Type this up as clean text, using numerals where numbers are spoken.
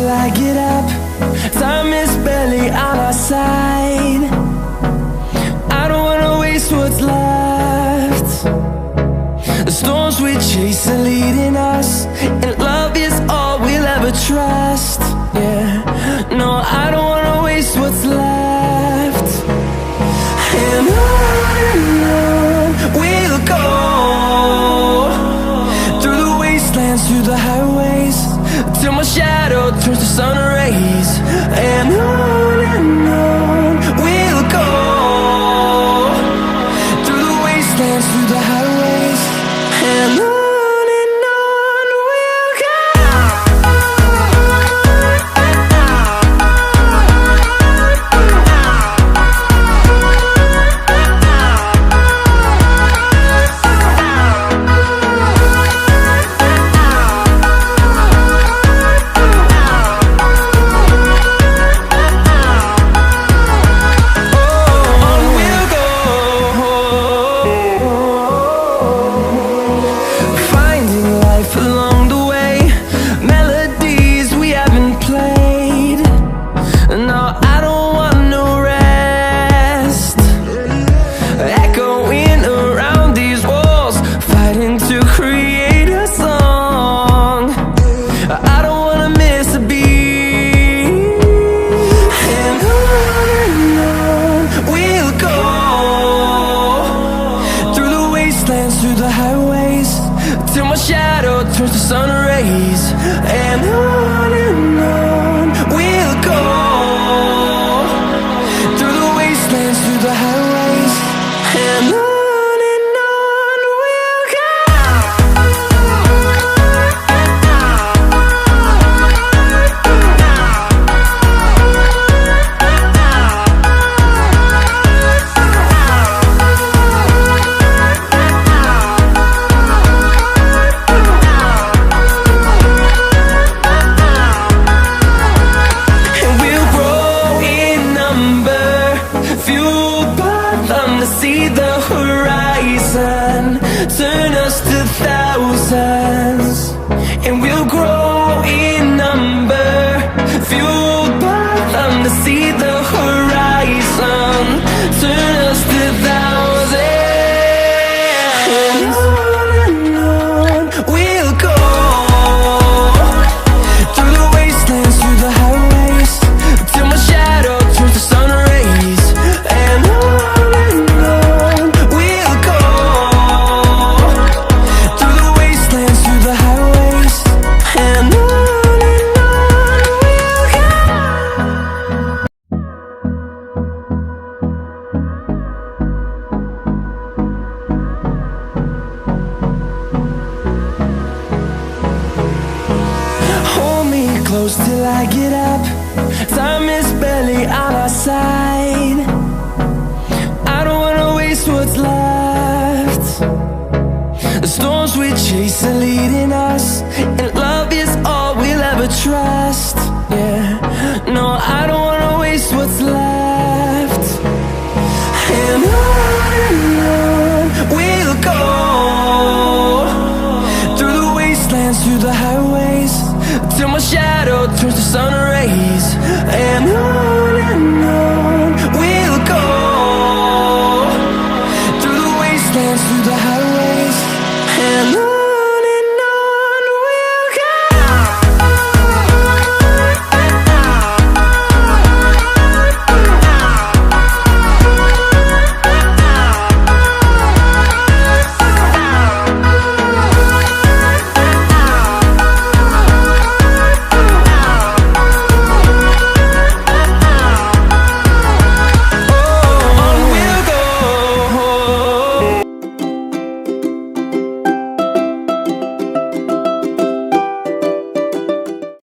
till I get up. Time is barely on our side. I don't wanna waste what's left. The storms we chase are leading us, and love is all we'll ever trust. Yeah, no, I don't wanna waste what's left. And on we'll go, through the wastelands, through the highways, till my shadow turns to sun rays. And on we'll go, through the wastelands, through the highways, and on we'll go. Through the highways, till my shadow turns to sun rays. And on we'll go, through the wastelands, through the highways, and on we'll go. See the horizon, turn us to thousands, and we'll grow in number, fueled by them to see the horizon, turn us to thousands. And on we'll go, through the wastelands, through the highways, till my shadow turns to sun rays. And close till I get up. Time is barely on our side. I don't wanna waste what's left. The storms we chase are leading us, and love is all we'll ever trust. Yeah, no, I don't wanna waste what's left. And on we'll go, through the wastelands, through the highways, till my shadow turns to sun rays. And on we'll go, through the wastelands, through the highways.